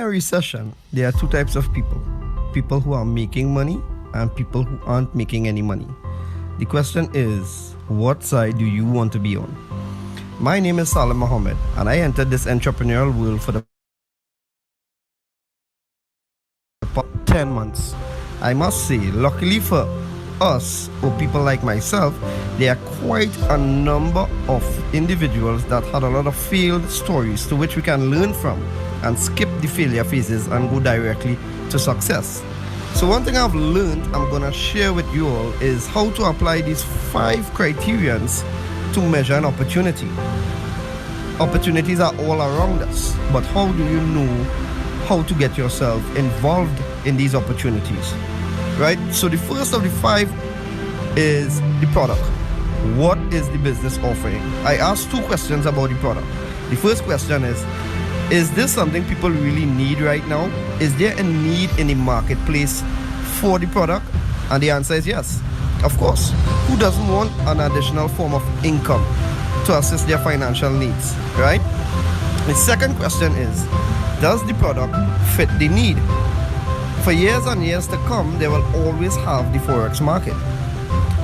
a recession, there are two types of people. People who are making money and people who aren't making any money. The question is, what side do you want to be on? My name is Salim Mohammed, and I entered this entrepreneurial world for the past 10 months. I must say, luckily for us, or people like myself, there are quite a number of individuals that had a lot of failed stories to which we can learn from and skip the failure phases and go directly to success. So one thing I've learned I'm gonna share with you all is how to apply these 5 criterions to measure an opportunity. Opportunities are all around us, but how do you know how to get yourself involved in these opportunities? Right? So the first of the 5 is the product. What is the business offering? I asked 2 questions about the product. The first question is this something people really need right now? Is there a need in the marketplace for the product? And the answer is yes. Of course. Who doesn't want an additional form of income to assist their financial needs, right? The second question is, does the product fit the need? For years and years to come, they will always have the Forex market.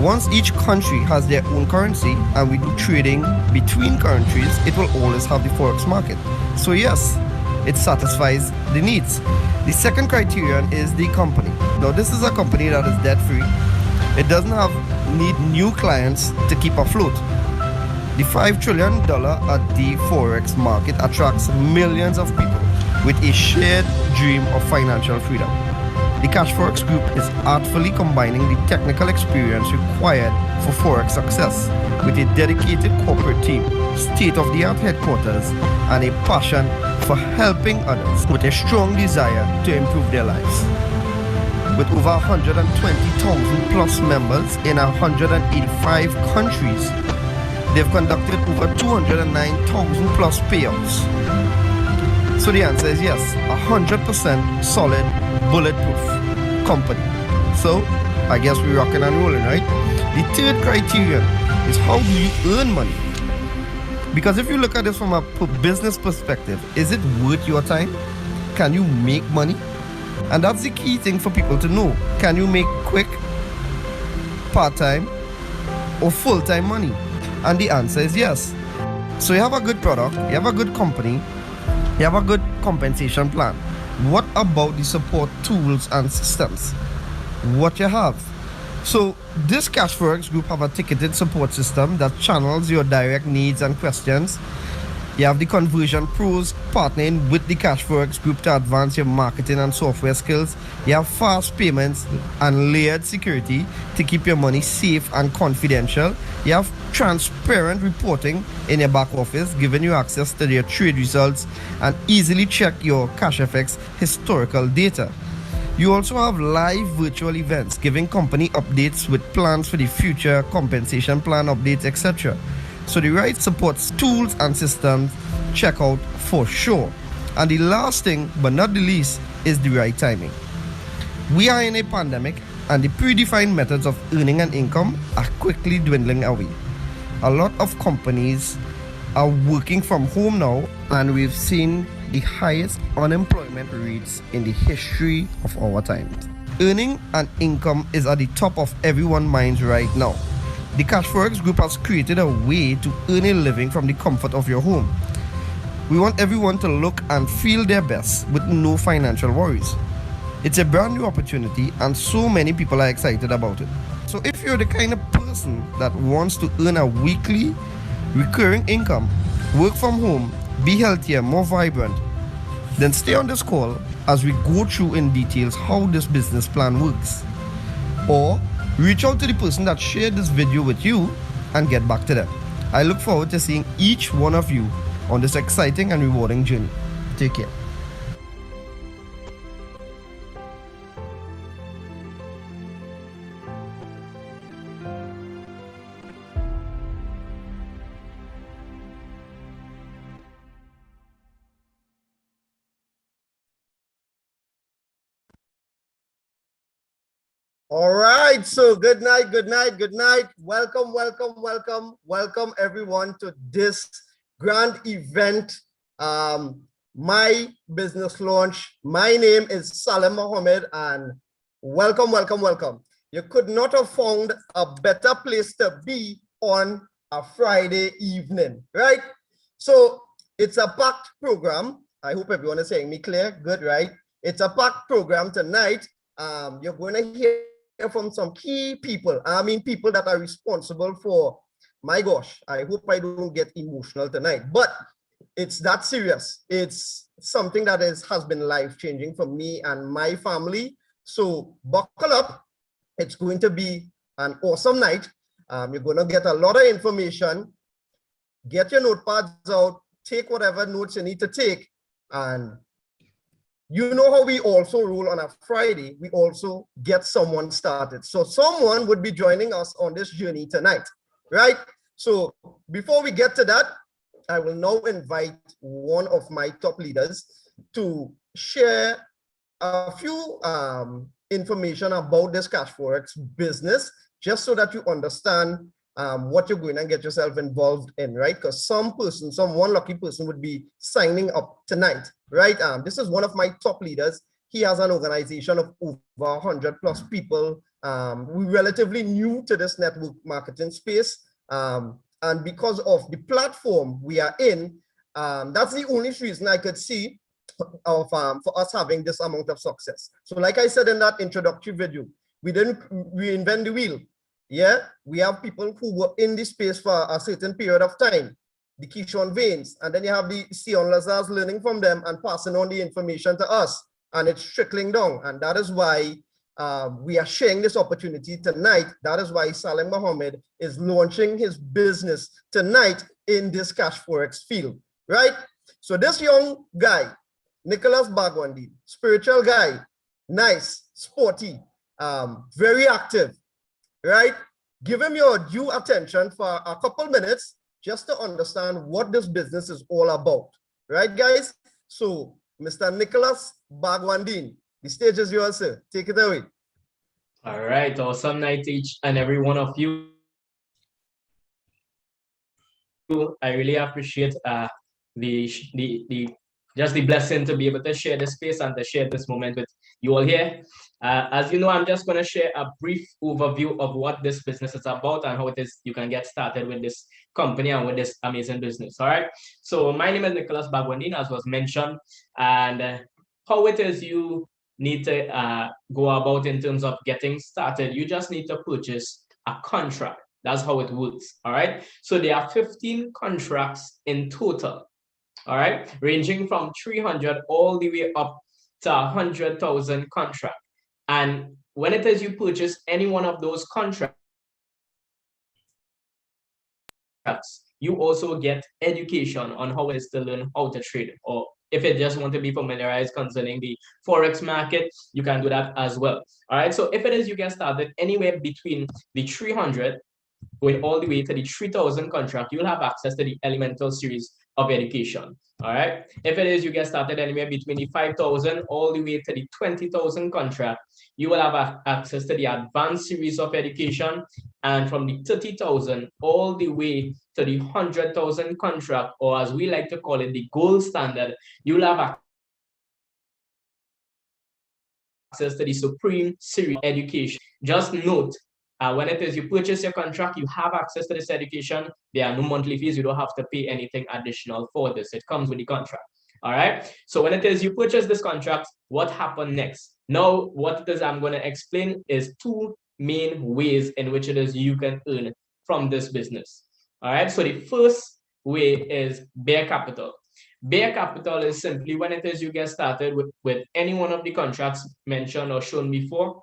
Once each country has their own currency and we do trading between countries, it will always have the Forex market. So yes, it satisfies the needs. The second criterion is the company. Now this is a company that is debt free. It doesn't need new clients to keep afloat. The $5 trillion a day Forex market attracts millions of people with a shared dream of financial freedom. The Cashfx group is artfully combining the technical experience required for Forex success with a dedicated corporate team, state-of-the-art headquarters, and a passion for helping others with a strong desire to improve their lives. With over 120,000 plus members in 185 countries, they've conducted over 209,000 plus payouts. So the answer is yes, 100% solid, bulletproof company. So I guess we're rocking and rolling, right? The third criterion is, how do you earn money? Because if you look at this from a business perspective, is it worth your time? Can you make money? And that's the key thing for people to know. Can you make quick, part-time, or full-time money? And the answer is yes. So you have a good product, you have a good company, you have a good compensation plan. What about the support tools and systems? What you have? So this Cashfx group have a ticketed support system that channels your direct needs and questions. You have the conversion pros partnering with the Cashfx group to advance your marketing and software skills. You have fast payments and layered security to keep your money safe and confidential. You have transparent reporting in your back office, giving you access to your trade results and easily check your Cashfx historical data. You also have live virtual events, giving company updates with plans for the future, compensation plan updates, etc. So the right supports tools and systems, check out for sure. And the last thing, but not the least, is the right timing. We are in a pandemic and the predefined methods of earning an income are quickly dwindling away. A lot of companies are working from home now, and we've seen the highest unemployment rates in the history of our times. Earning an income is at the top of everyone's minds right now. The Cashfx group has created a way to earn a living from the comfort of your home. We want everyone to look and feel their best with no financial worries. It's a brand new opportunity and so many people are excited about it. So if you're the kind of person that wants to earn a weekly, recurring income, work from home, be healthier, more vibrant, then stay on this call as we go through in details how this business plan works. Or reach out to the person that shared this video with you and get back to them. I look forward to seeing each one of you on this exciting and rewarding journey. Take care. All right, so good night. Welcome everyone to this grand event my business launch. My name is Salem Mohammed, and welcome, welcome, welcome. You could not have found a better place to be on a Friday evening, right? So it's a packed program. I hope everyone is saying me clear. Good, right? It's a packed program tonight. You're going to hear from some key people. I mean, people that are responsible for, my gosh, I hope I don't get emotional tonight, but it's that serious. It's something that has been life-changing for me and my family. So buckle up. It's going to be an awesome night. You're going to get a lot of information. Get your notepads out, take whatever notes you need to take. And you know how we also roll on a Friday, we also get someone started. So someone would be joining us on this journey tonight, right? So before we get to that, I will now invite one of my top leaders to share a few information about this Cashfx business, just so that you understand what you're going to get yourself involved in, right? Because one lucky person would be signing up tonight, right? This is one of my top leaders. He has an organization of over 100 plus people. We're relatively new to this network marketing space. And because of the platform we are in, that's the only reason I could see of for us having this amount of success. So like I said in that introductory video, we didn't reinvent the wheel. Yeah, we have people who were in this space for a certain period of time, the Keyshawn Veins, and then you have the Sion Lazars learning from them and passing on the information to us, and it's trickling down. And that is why we are sharing this opportunity tonight. That is why Salem Mohammed is launching his business tonight in this Cashfx field, right? So this young guy, Nicholas Bagwandi, spiritual guy, nice, sporty, very active, right? Give him your due attention for a couple minutes just to understand what this business is all about, right, guys? So, Mr. Nicholas Bagwandin, the stage is yours, sir. Take it away. All right, awesome night each and every one of you. I really appreciate the blessing to be able to share this space and to share this moment with you all here. As you know, I'm just going to share a brief overview of what this business is about and how it is you can get started with this company and with this amazing business. All right. So my name is Nicholas Bagwandin, as was mentioned, and how it is you need to go about in terms of getting started. You just need to purchase a contract. That's how it works. All right. So there are 15 contracts in total. All right, ranging from 300 all the way up to 100,000 contract. And when it is you purchase any one of those contracts, you also get education on how it is to learn how to trade, or if you just want to be familiarized concerning the Forex market, you can do that as well. All right, so if it is you get started anywhere between the 300 going all the way to the 3,000 contract, you'll have access to the elemental series of education. All right. If it is you get started anywhere between the 5,000 all the way to the 20,000 contract, you will have access to the advanced series of education. And from the 30,000 all the way to the 100,000 contract, or as we like to call it, the gold standard, you will have access to the supreme series of education. Just note, when it is you purchase your contract, you have access to this education. There are no monthly fees. You don't have to pay anything additional for this. It comes with the contract. All right. So when it is you purchase this contract, what happened next? Now, what it is I'm going to explain is two main ways in which it is you can earn from this business. All right. So the first way is bare capital. Bare capital is simply when it is you get started with any one of the contracts mentioned or shown before.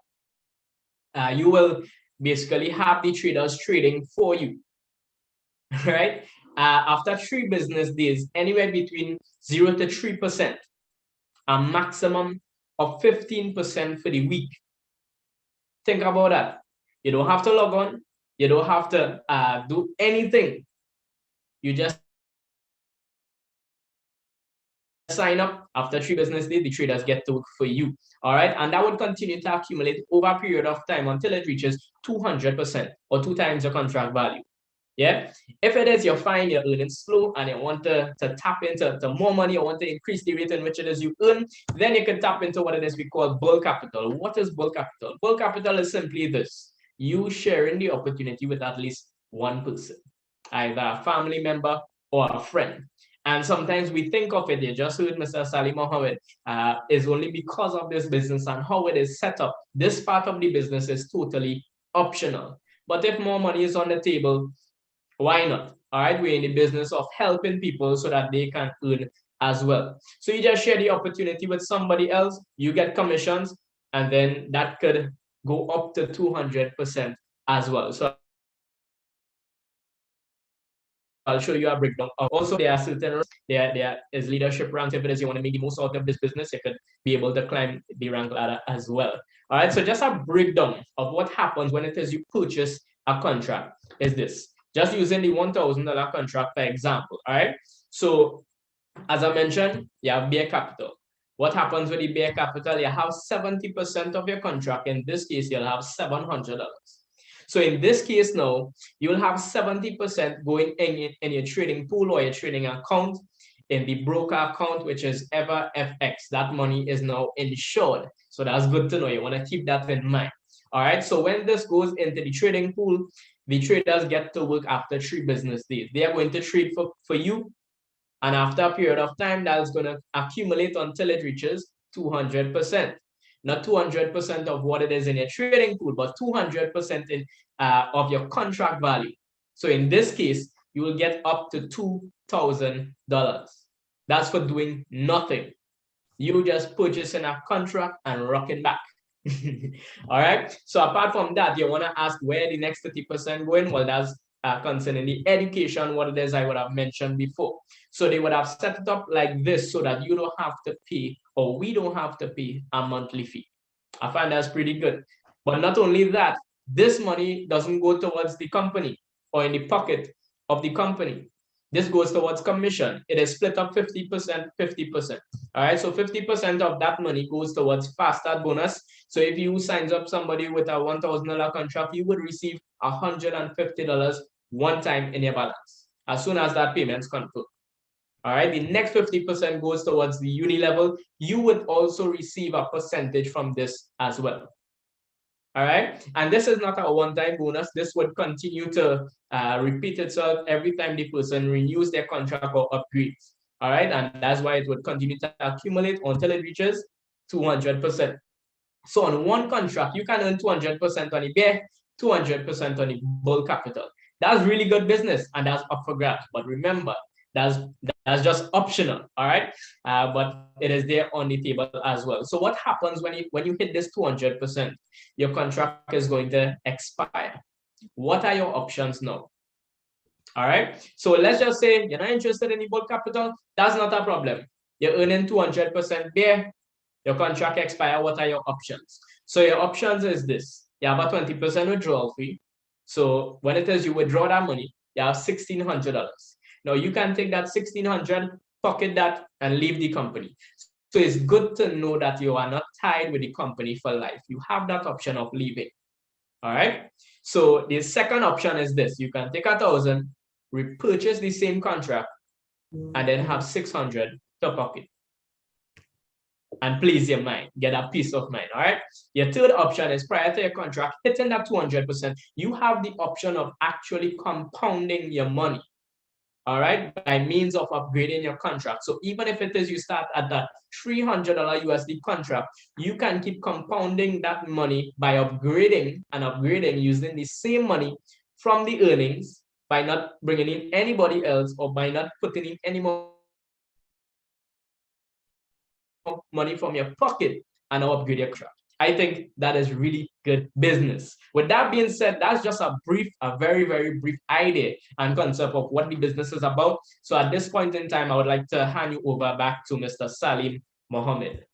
You will basically have the traders trading for you, right? After 3 business days, anywhere between 0 to 3%, a maximum of 15% for the week. Think about that. You don't have to log on. You don't have to do anything. You just sign up. After 3 business days, the traders get to work for you. All right. And that would continue to accumulate over a period of time until it reaches 200% or 2 times your contract value. Yeah. If it is, you're fine, you're earning slow and you want to tap into more money, you want to increase the rate in which it is you earn, then you can tap into what it is we call bull capital. What is bull capital? Bull capital is simply this: you sharing the opportunity with at least one person, either a family member or a friend. And sometimes we think of it, you just heard Mr. Salim Mohammed, is only because of this business and how it is set up. This part of the business is totally optional. But if more money is on the table, why not? All right, we're in the business of helping people so that they can earn as well. So you just share the opportunity with somebody else, you get commissions, and then that could go up to 200% as well. So I'll show you a breakdown. Also, there are certain there is leadership ranks. If it is you want to make the most out of this business, you could be able to climb the rank ladder as well. All right, so just a breakdown of what happens when it is you purchase a contract is this. Just using the $1,000 contract, for example. All right, so as I mentioned, you have bare capital. What happens with the bare capital? You have 70% of your contract. In this case, you'll have $700. So in this case now, you'll have 70% going in your trading pool or your trading account, in the broker account, which is EverFX. That money is now insured. So that's good to know. You want to keep that in mind. All right. So when this goes into the trading pool, the traders get to work after 3 business days. They are going to trade for you. And after a period of time, that's going to accumulate until it reaches 200%. Not 200% of what it is in your trading pool, but 200% of your contract value. So in this case, you will get up to $2,000. That's for doing nothing. You just purchasing a contract and rocking back. All right. So apart from that, you want to ask where the next 30% going? Well, that's concerning the education, what it is I would have mentioned before. So they would have set it up like this so that you don't have to pay, or we don't have to pay a monthly fee. I find that's pretty good. But not only that, this money doesn't go towards the company or in the pocket of the company. This goes towards commission. It is split up 50%, 50%. All right, so 50% of that money goes towards fast start bonus. So if you signs up somebody with a $1,000 contract, you would receive $150 one time in your balance as soon as that payment's confirmed. All right, the next 50% goes towards the uni level. You would also receive a percentage from this as well. All right, and this is not a one-time bonus. This would continue to repeat itself every time the person renews their contract or upgrades. All right, and that's why it would continue to accumulate until it reaches 200%. So on one contract, you can earn 200% on the bare, 200% on the bull capital. That's really good business, and that's up for grabs. But remember, that's just optional, all right? But it is there on the table as well. So what happens when you hit this 200%? Your contract is going to expire. What are your options now? All right. So let's just say you're not interested in the bull capital. That's not a problem. You're earning 200% there. Your contract expire. What are your options? So your options is this. You have a 20% withdrawal fee. So when it is you withdraw that money, you have $1,600. Now you can take that $1,600, pocket that, and leave the company. So it's good to know that you are not tied with the company for life. You have that option of leaving. All right. So the second option is this: you can take 1,000, repurchase the same contract, and then have 600 to pocket. And please your mind, get a peace of mind. All right. Your third option is prior to your contract hitting that 200%, you have the option of actually compounding your money. All right, by means of upgrading your contract. So even if it is you start at that $300 USD contract, you can keep compounding that money by upgrading using the same money from the earnings, by not bringing in anybody else or by not putting in any more money from your pocket, and now upgrade your contract. I think that is really good business. With that being said, that's just a very, very brief idea and concept of what the business is about. So at this point in time, I would like to hand you over back to Mr. Salim Mohammed.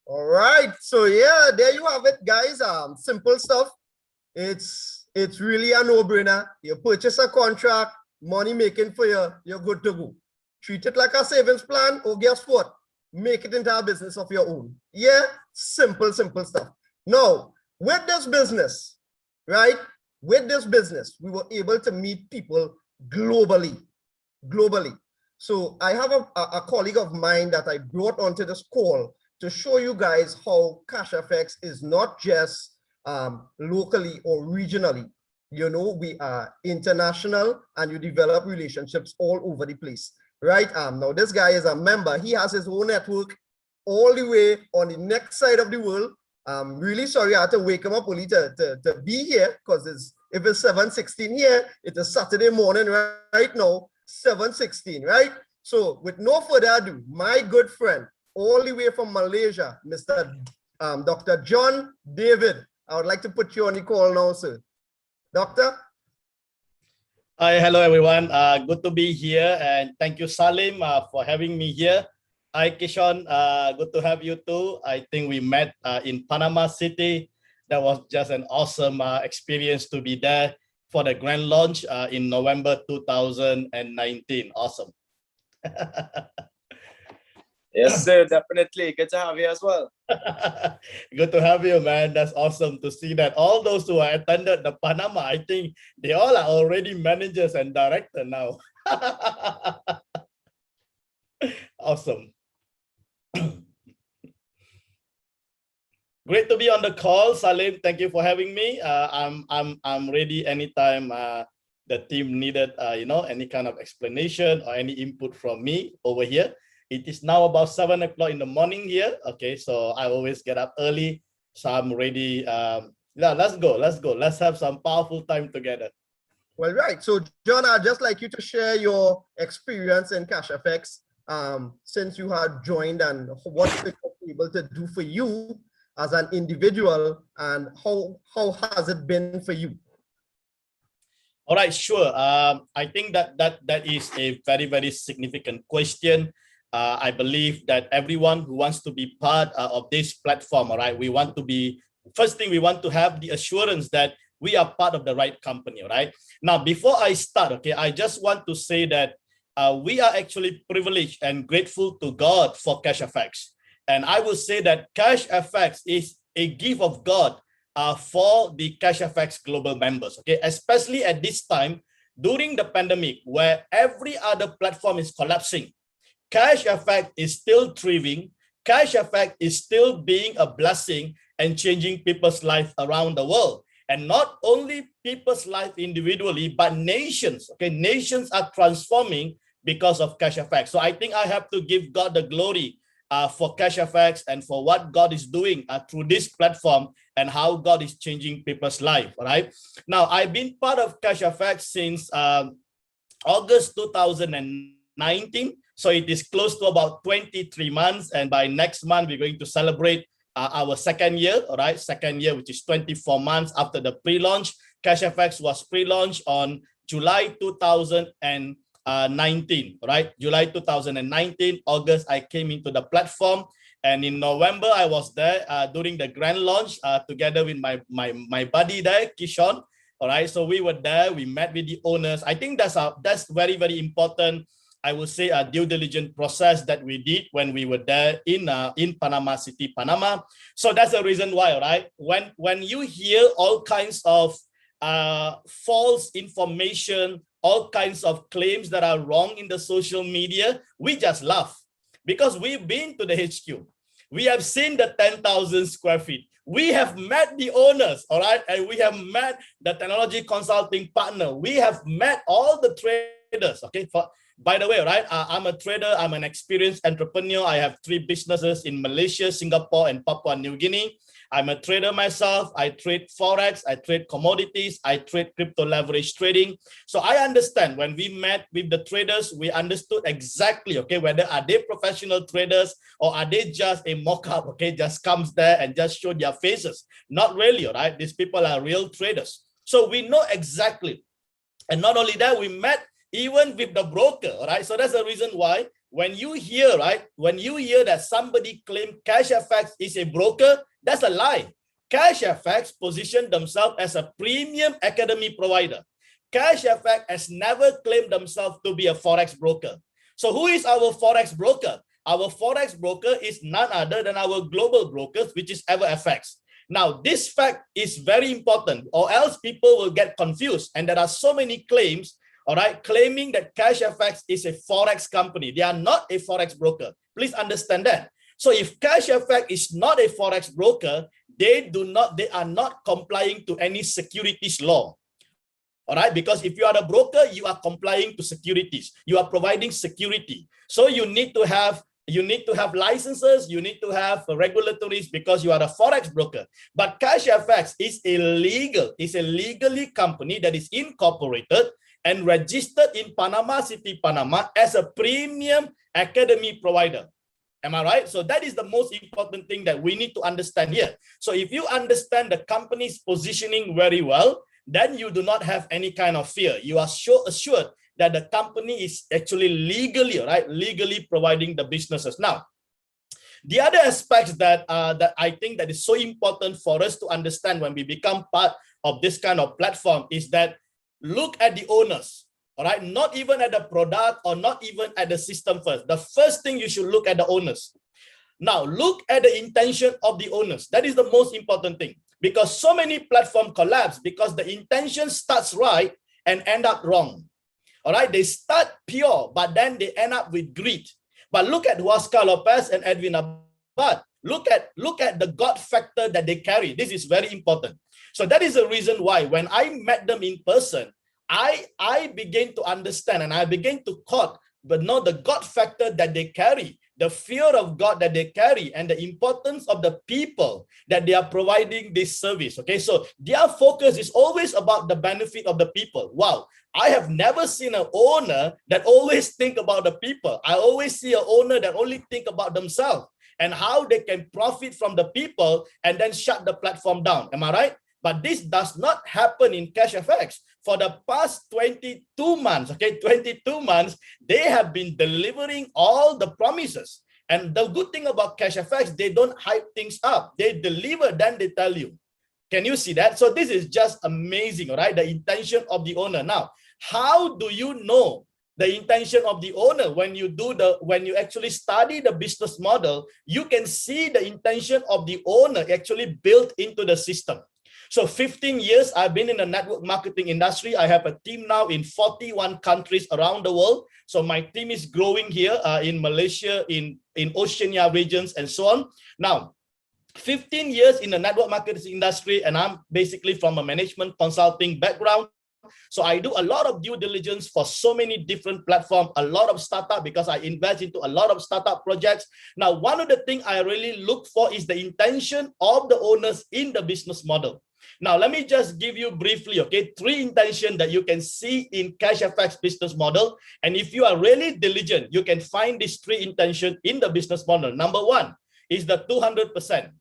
All right. So yeah, there you have it, guys. Simple stuff. It's really a no-brainer. You purchase a contract, money making for you, you're good to go. Treat it like a savings plan, or guess what? Make it into a business of your own. Yeah, simple stuff. Now, with this business, right, with this business, we were able to meet people globally. So I have a colleague of mine that I brought onto this call to show you guys how Cashfx is not just locally or regionally. You know, we are international and you develop relationships all over the place, right? Now this guy is a member. He has his own network all the way on the next side of the world. I'm really sorry I had to wake him up only to be here, because if it's 7:16 here, it is Saturday morning right now, 7:16, right? So with no further ado, my good friend, all the way from Malaysia, Mr. Dr. John David. I would like to put you on the call now, sir. Doctor? Hi, hello everyone. Good to be here, and thank you, Salim, for having me here. Hi, Kishon. Good to have you too. I think we met in Panama City. That was just an awesome experience to be there for the grand launch in November 2019. Awesome. Yes, sir, definitely. Good to have you as well. Good to have you, man. That's awesome to see that all those who attended the Panama, I think they all are already managers and directors now. Awesome. Great to be on the call, Salim. Thank you for having me. I'm ready anytime the team needed, any kind of explanation or any input from me over here. It is now about 7 o'clock in the morning here. Okay, so I always get up early, so I'm ready. Yeah, let's go. Let's have some powerful time together. Well, right. So, John, I'd just like you to share your experience in Cashfx since you had joined, and what it was able to do for you as an individual, and how has it been for you? All right, sure. I think that is a very, very significant question. I believe that everyone who wants to be part of this platform, all right, first thing, we want to have the assurance that we are part of the right company, all right? Now, before I start, okay, I just want to say that we are actually privileged and grateful to God for Cashfx. And I will say that Cashfx is a gift of God for the Cashfx global members, okay? Especially at this time, during the pandemic, where every other platform is collapsing. Cashfx is still thriving. Cashfx is still being a blessing and changing people's life around the world. And not only people's life individually, but nations. Okay, nations are transforming because of Cashfx. So I think I have to give God the glory for Cashfx and for what God is doing through this platform and how God is changing people's life. All right. Now, I've been part of Cashfx since August 2019. So it is close to about 23 months. And by next month, we're going to celebrate our second year, all right? Second year, which is 24 months after the pre-launch. Cashfx was pre-launched on July 2019, right? July 2019, August, I came into the platform. And in November, I was there during the grand launch together with my buddy there, Kishon. All right, so we were there, we met with the owners. I think that's very, very important. I would say a due diligence process that we did when we were there in Panama City, Panama. So that's the reason why, right? When you hear all kinds of false information, all kinds of claims that are wrong in the social media, we just laugh because we've been to the HQ. We have seen the 10,000 square feet. We have met the owners, all right? And we have met the technology consulting partner. We have met all the traders, okay? By the way, right, I'm a trader, I'm an experienced entrepreneur. I have 3 businesses in Malaysia, Singapore, and Papua New Guinea. I'm a trader myself. I trade Forex, I trade commodities, I trade crypto leverage trading. So I understand when we met with the traders, we understood exactly, okay, whether are they professional traders or are they just a mock-up, okay, just comes there and just show their faces. Not really, right? These people are real traders. So we know exactly. And not only that, we met even with the broker, right? So that's the reason why when you hear, right, when you hear that somebody claimed Cashfx is a broker, that's a lie. Cashfx positioned themselves as a premium academy provider. Cashfx has never claimed themselves to be a Forex broker. So who is our Forex broker? Our Forex broker is none other than our global brokers, which is EverFX. Now, this fact is very important, or else people will get confused. And there are so many claims, all right, claiming that Cashfx is a Forex company. They are not a Forex broker. Please understand that. So if Cashfx is not a Forex broker, they are not complying to any securities law. All right, because if you are a broker, you are complying to securities. You are providing security. So you need to have licenses, you need to have regulatories because you are a Forex broker. But Cashfx is a legally company that is incorporated and registered in Panama City, Panama as a premium academy provider. Am I right? So that is the most important thing that we need to understand here. So if you understand the company's positioning very well, then you do not have any kind of fear. You are assured that the company is actually legally providing the businesses. Now, the other aspects that I think that is so important for us to understand when we become part of this kind of platform is that look at the owners. All right, not even at the product or not even at the system first. The first thing you should look at the owners. Now, look at the intention of the owners. That is the most important thing, because so many platforms collapse because the intention starts right and end up wrong. All right, they start pure, but then they end up with greed. But look at Huascar Lopez and Edwin Abad. Look at the God factor that they carry. This is very important. So that is the reason why when I met them in person, I began to understand and I began to caught, but not the God factor that they carry, the fear of God that they carry, and the importance of the people that they are providing this service. Okay, so their focus is always about the benefit of the people. Wow, I have never seen an owner that always think about the people. I always see an owner that only think about themselves and how they can profit from the people and then shut the platform down. Am I right? But this does not happen in Cashfx. For the past 22 months, okay, 22 months, they have been delivering all the promises. And the good thing about Cashfx, they don't hype things up. They deliver, then they tell you. Can you see that? So this is just amazing, all right? The intention of the owner. Now, how do you know the intention of the owner? When you actually study the business model, you can see the intention of the owner actually built into the system. So 15 years I've been in the network marketing industry. I have a team now in 41 countries around the world. So my team is growing here in Malaysia, in Oceania regions, and so on. Now, 15 years in the network marketing industry, and I'm basically from a management consulting background. So I do a lot of due diligence for so many different platforms, a lot of startup, because I invest into a lot of startup projects. Now, one of the things I really look for is the intention of the owners in the business model. Now, let me just give you briefly, okay, 3 intentions that you can see in Cashfx business model. And if you are really diligent, you can find these 3 intentions in the business model. Number 1 is the 200%.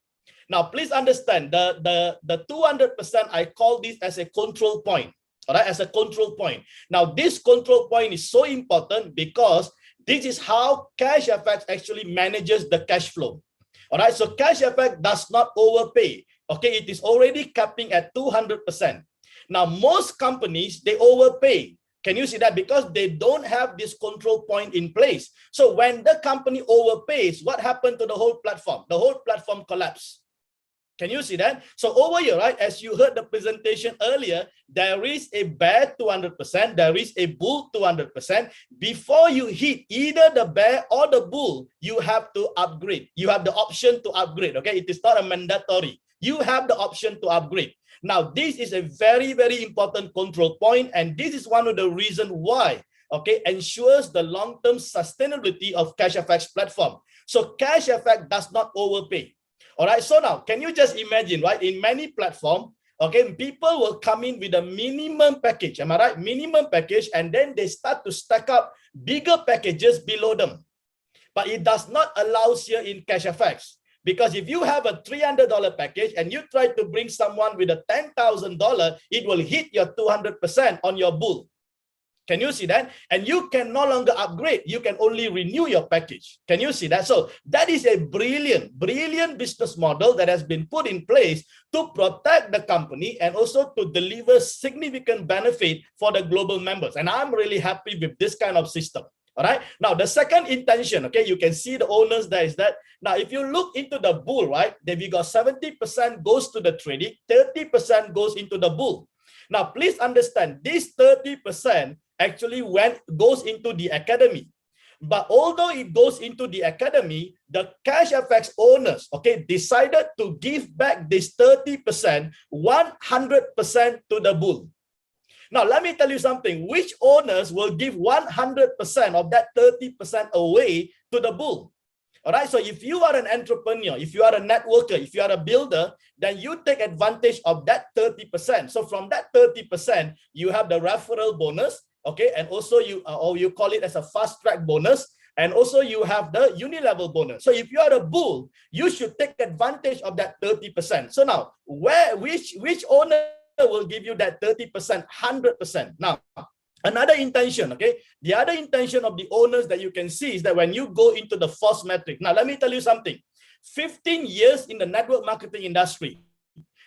Now, please understand the 200%, I call this as a control point. All right, as a control point. Now, this control point is so important because this is how Cashfx actually manages the cash flow. All right, so Cashfx does not overpay. Okay, it is already capping at 200%. Now, most companies, they overpay. Can you see that? Because they don't have this control point in place. So when the company overpays, what happened to the whole platform? The whole platform collapsed. Can you see that? So over here, right, as you heard the presentation earlier, there is a bear 200%, there is a bull 200%. Before you hit either the bear or the bull, you have to upgrade. You have the option to upgrade, okay? It is not a mandatory. You have the option to upgrade. Now, this is a very, very important control point, and this is one of the reasons why, okay, ensures the long-term sustainability of Cashfx platform. So Cashfx does not overpay. All right, so now, can you just imagine, right, in many platforms, okay, people will come in with a minimum package, am I right? Minimum package, and then they start to stack up bigger packages below them. But it does not allow here in Cashfx. Because if you have a $300 package and you try to bring someone with a $10,000, it will hit your 200% on your bull. Can you see that? And you can no longer upgrade. You can only renew your package. Can you see that? So that is a brilliant business model that has been put in place to protect the company and also to deliver significant benefit for the global members. And I'm really happy with this kind of system. All right. Now, the second intention, okay, you can see the owners there is that. Now, if you look into the bull, right, then we got 70% goes to the trading, 30% goes into the bull. Now, please understand, this 30% actually goes into the academy. But although it goes into the academy, the Cashfx owners, okay, decided to give back this 30%, 100% to the bull. Now, let me tell you something. Which owners will give 100% of that 30% away to the bull? All right. So if you are an entrepreneur, if you are a networker, if you are a builder, then you take advantage of that 30%. So from that 30%, you have the referral bonus. Okay. And also you call it as a fast track bonus. And also you have the uni-level bonus. So if you are a bull, you should take advantage of that 30%. So now, which owner will give you that 30%, 100%? Now, another intention, okay? The other intention of the owners that you can see is that when you go into the force metric. Now, let me tell you something. 15 years in the network marketing industry.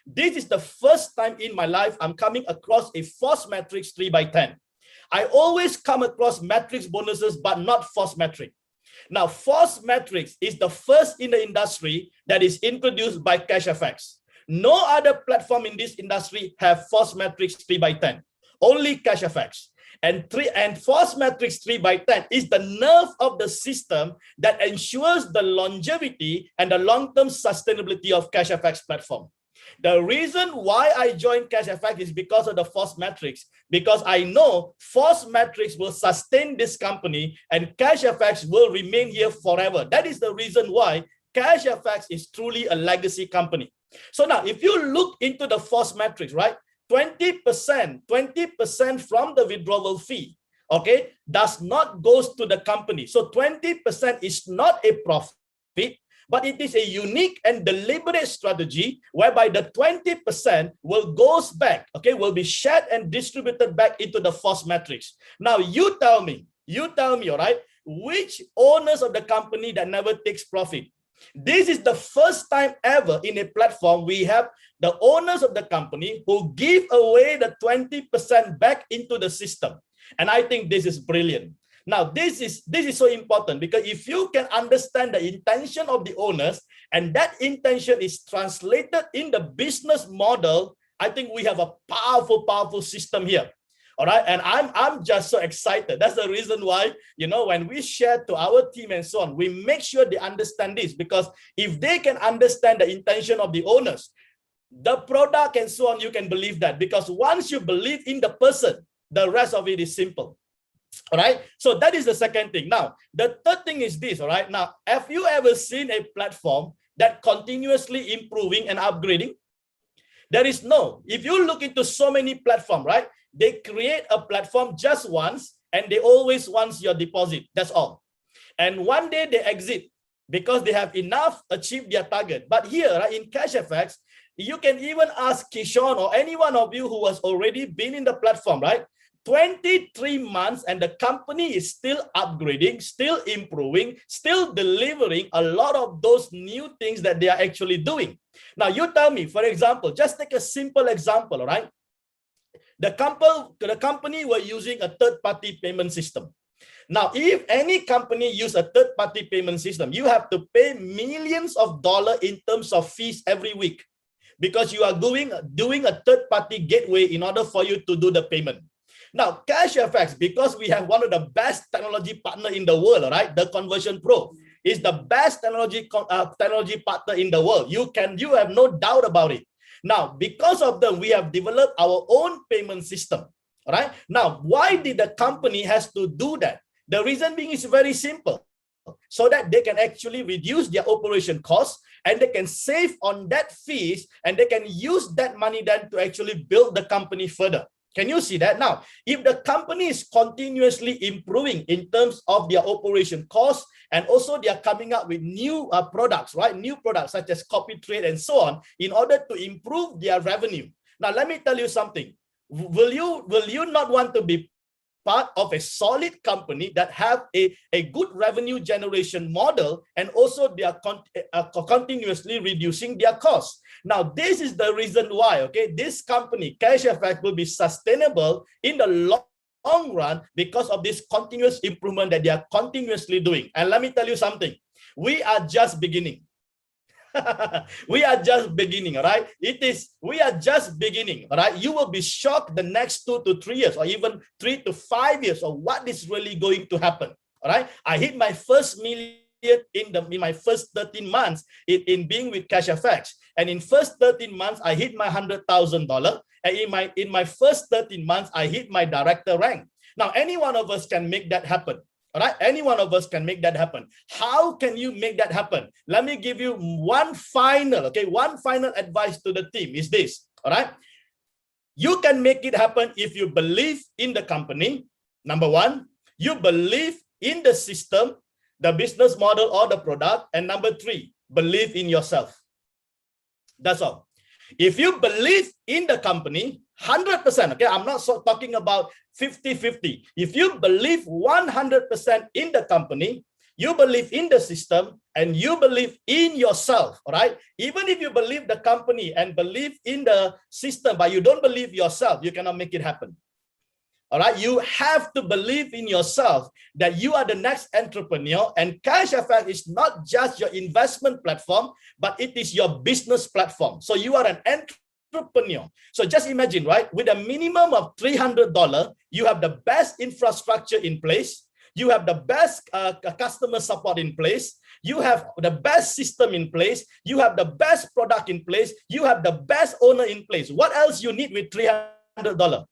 This is the first time in my life I'm coming across a force matrix 3x10. I always come across matrix bonuses, but not force metric. Now, force matrix is the first in the industry that is introduced by Cashfx. No other platform in this industry have force matrix 3x10. Only Cashfx. And force matrix 3x10 is the nerve of the system that ensures the longevity and the long-term sustainability of Cashfx platform. The reason why I joined Cashfx is because of the force matrix, because I know force matrix will sustain this company and Cashfx will remain here forever. That is the reason why Cashfx is truly a legacy company. So now, if you look into the force matrix, right, 20% from the withdrawal fee, okay, does not goes to the company. So 20% is not a profit, but it is a unique and deliberate strategy whereby the 20% will goes back, okay, will be shared and distributed back into the force matrix. Now you tell me, all right, which owners of the company that never takes profit? This is the first time ever in a platform we have the owners of the company who give away the 20% back into the system. And I think this is brilliant. Now, this is so important because if you can understand the intention of the owners and that intention is translated in the business model, I think we have a powerful system here. All right. And I'm just so excited. That's the reason why, you know, when we share to our team and so on, we make sure they understand this, because if they can understand the intention of the owners, the product and so on, you can believe that, because once you believe in the person, the rest of it is simple. All right. So that is the second thing. Now, the third thing is this. All right. Now, have you ever seen a platform that continuously improving and upgrading? There is no. If you look into so many platforms, right, they create a platform just once and they always want your deposit. That's all. And one day they exit because they have enough achieved their target. But here, right, in Cashfx, you can even ask Kishon or any one of you who has already been in the platform, right? 23 months and the company is still upgrading, still improving, still delivering a lot of those new things that they are actually doing. Now, you tell me, for example, just take a simple example, all right? The company were using a third-party payment system. Now, if any company use a third-party payment system, you have to pay millions of dollars in terms of fees every week because you are doing a third-party gateway in order for you to do the payment. Now, Cashfx, because we have one of the best technology partner in the world, right? The Conversion Pro is the best technology partner in the world. You have no doubt about it. Now, because of them, we have developed our own payment system. All right. Now, why did the company has to do that? The reason being is very simple. So that they can actually reduce their operation costs and they can save on that fees and they can use that money then to actually build the company further. Can you see that? Now, if the company is continuously improving in terms of their operation costs, and also they are coming up with new products, right? New products such as copy trade and so on, in order to improve their revenue. Now, let me tell you something. Will you not want to be part of a solid company that have a good revenue generation model, and also they are continuously reducing their costs? Now, this is the reason why, okay, this company, Cashfx, will be sustainable in the long long run because of this continuous improvement that they are continuously doing. And let me tell you something, we are just beginning. We are just beginning, all right? We are just beginning, all right? You will be shocked the next 2 to 3 years or even 3 to 5 years of what is really going to happen, all right? I hit my first million in my first 13 months in being with Cashfx, and in first 13 months I hit my $100,000, and in my first 13 months I hit my director rank. Now any one of us can make that happen. All right, any one of us can make that happen. How can you make that happen? Let me give you one final advice to the team is this. All right, you can make it happen if you believe in the company. Number one, you believe in the system, the business model or the product, and number three, believe in yourself. That's all. If you believe in the company 100%, okay, I'm not talking about 50-50. If you believe 100% in the company, you believe in the system, and you believe in yourself, all right? Even if you believe the company and believe in the system, but you don't believe yourself, you cannot make it happen. All right, you have to believe in yourself that you are the next entrepreneur, and Cashfx is not just your investment platform, but it is your business platform. So you are an entrepreneur. So just imagine, right? With a minimum of $300, you have the best infrastructure in place. You have the best customer support in place. You have the best system in place. You have the best product in place. You have the best owner in place. What else you need with $300?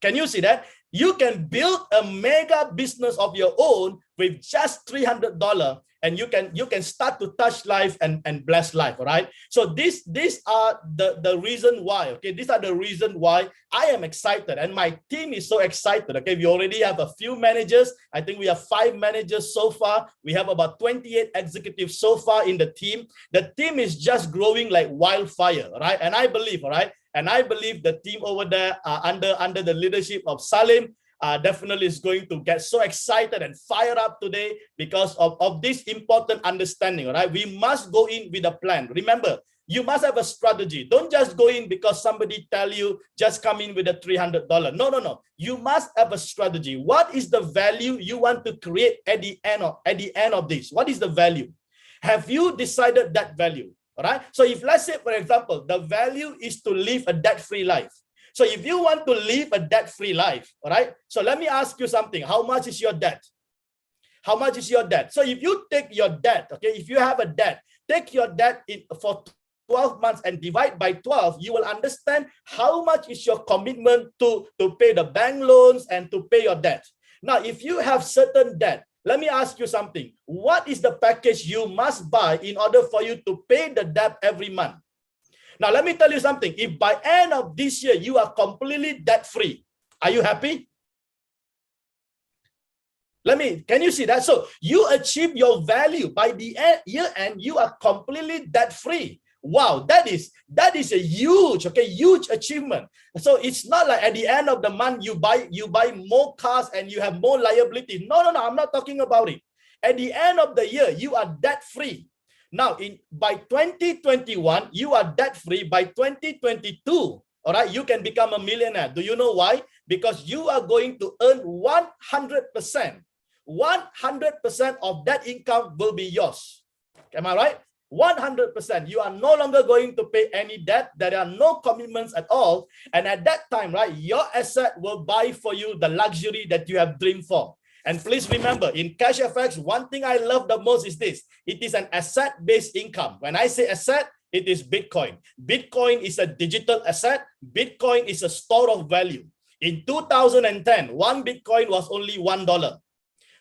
Can you see that? You can build a mega business of your own with just $300, and you can start to touch life and bless life, all right? So these are the reason why, okay? These are the reason why I am excited, and my team is so excited, okay? We already have a few managers. I think we have 5 managers so far. We have about 28 executives so far in the team. The team is just growing like wildfire, all right? And I believe, all right? And I believe the team over there under the leadership of Salim definitely is going to get so excited and fired up today because of this important understanding, all right? We must go in with a plan. Remember, you must have a strategy. Don't just go in because somebody tell you just come in with a $300. No. You must have a strategy. What is the value you want to create at the end of this? What is the value? Have you decided that value? All right. So if let's say, for example, the value is to live a debt-free life. So if you want to live a debt-free life, all right. So let me ask you something. How much is your debt? How much is your debt? So if you take your debt, okay, if you have a debt, take your debt for 12 months and divide by 12, you will understand how much is your commitment to pay the bank loans and to pay your debt. Now, if you have certain debt, let me ask you something. What is the package you must buy in order for you to pay the debt every month? Now, let me tell you something. If by end of this year, you are completely debt-free, are you happy? Can you see that? So you achieve your value by the year end, you are completely debt-free. Wow, that is a huge achievement. So it's not like at the end of the month you buy more cars and you have more liability. No, I'm not talking about it. At the end of the year, you are debt-free. Now, by 2021, you are debt-free. By 2022, all right, you can become a millionaire. Do you know why? Because you are going to earn 100%. 100% of that income will be yours. Am I right? 100%. You are no longer going to pay any debt. There are no commitments at all. And at that time, right, your asset will buy for you the luxury that you have dreamed for. And please remember, in Cashfx, one thing I love the most is this. It is an asset-based income. When I say asset, it is Bitcoin. Bitcoin is a digital asset. Bitcoin is a store of value. In 2010, one Bitcoin was only $1.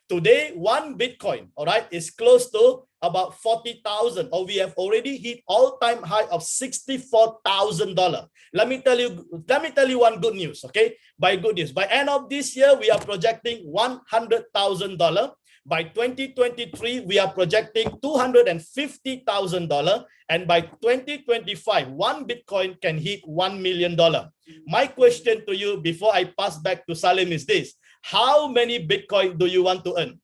Today, one Bitcoin, all right, is close to about 40,000, or we have already hit all-time high of $64,000. Let me tell you one good news, okay? By good news, by end of this year, we are projecting $100,000. By 2023, we are projecting $250,000, and by 2025, one Bitcoin can hit $1 million. My question to you before I pass back to Salim is this: how many Bitcoin do you want to earn?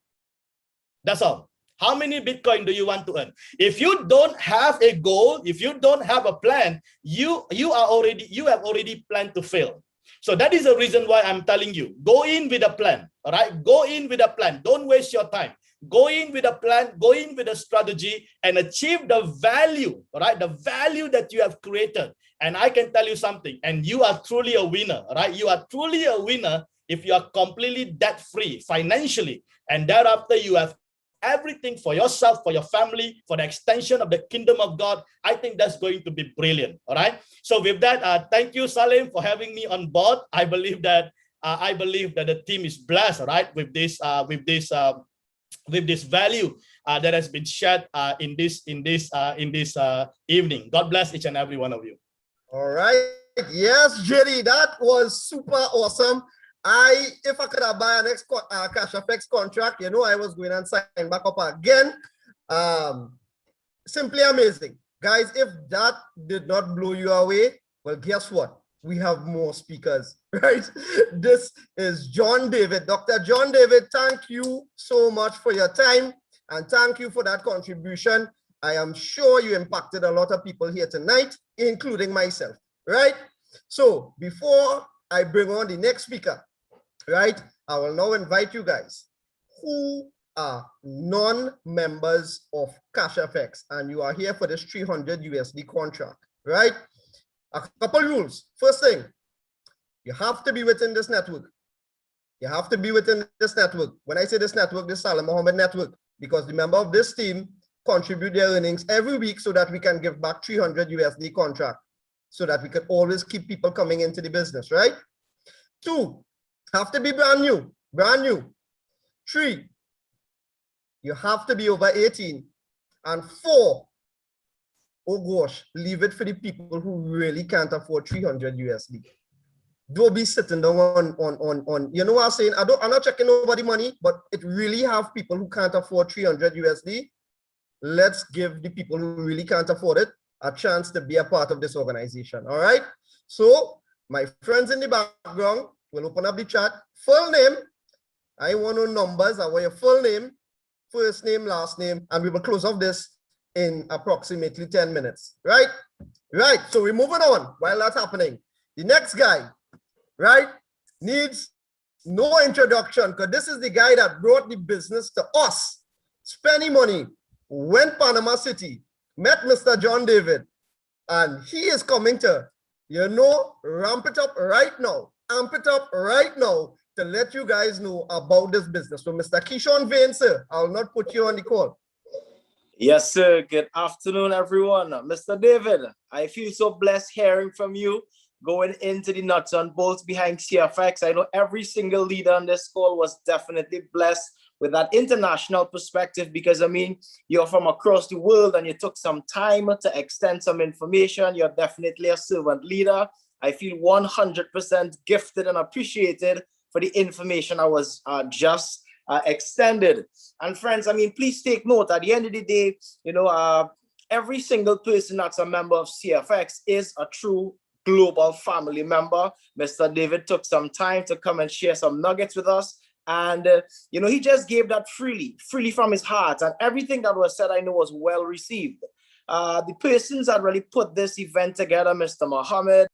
That's all. How many Bitcoin do you want to earn? If you don't have a goal, if you don't have a plan, you have already planned to fail. So that is the reason why I'm telling you, go in with a plan, all right? Go in with a plan. Don't waste your time. Go in with a plan, go in with a strategy and achieve the value, all right? The value that you have created. And I can tell you something, and you are truly a winner, all right? You are truly a winner if you are completely debt-free financially. And thereafter, you have everything for yourself, for your family, for the extension of the kingdom of God. I think that's going to be brilliant. All right. So with that, thank you, Salim, for having me on board. I believe that the team is blessed, right, with this value that has been shared in this evening. God bless each and every one of you. All right. Yes, Jerry, that was super awesome. If I could have buy an Cashfx contract, you know, I was going and sign back up again. Simply amazing. Guys, if that did not blow you away, well, guess what? We have more speakers, right? This is John David. Dr. John David, thank you so much for your time and thank you for that contribution. I am sure you impacted a lot of people here tonight, including myself, right? So before I bring on the next speaker, right, I will now invite you guys who are non-members of Cashfx and you are here for this 300 USD contract, right? A couple rules. First thing, you have to be within this network. You have to be within this network. When I say this network, this Salam Mohammed network, because the member of this team contribute their earnings every week so that we can give back 300 USD contract, so that we can always keep people coming into the business, right? 2, have to be brand new, brand new. 3, you have to be over 18. And 4, oh gosh, leave it for the people who really can't afford 300 USD. Don't be sitting down on you know what I'm saying? I'm not checking nobody money, but it really have people who can't afford 300 USD. Let's give the people who really can't afford it a chance to be a part of this organization. All right. So my friends in the background will open up the chat. Full name. I want no numbers. I want your full name, first name, last name, and we will close off this in approximately 10 minutes. Right? Right. So we're moving on while that's happening. The next guy, right, needs no introduction because this is the guy that brought the business to us. Spending money, went Panama City, met Mr. John David, and he is coming to, you know, ramp it up right now, amp it up right now to let you guys know about this business. So Mr. Keyshawn Vane, sir, I'll not put you on the call. Yes, sir. Good afternoon, everyone. Mr. David, I feel so blessed hearing from you, going into the nuts and bolts behind CFX. I know every single leader on this call was definitely blessed with that international perspective, because I mean, you're from across the world and you took some time to extend some information. You're definitely a servant leader. I feel 100% gifted and appreciated for the information I was just extended. And friends, I mean, please take note, at the end of the day, you know, every single person that's a member of CFX is a true global family member. Mr. David took some time to come and share some nuggets with us. And, you know, he just gave that freely from his heart. And everything that was said, I know, was well received. The persons that really put this event together, Mr. Mohammed.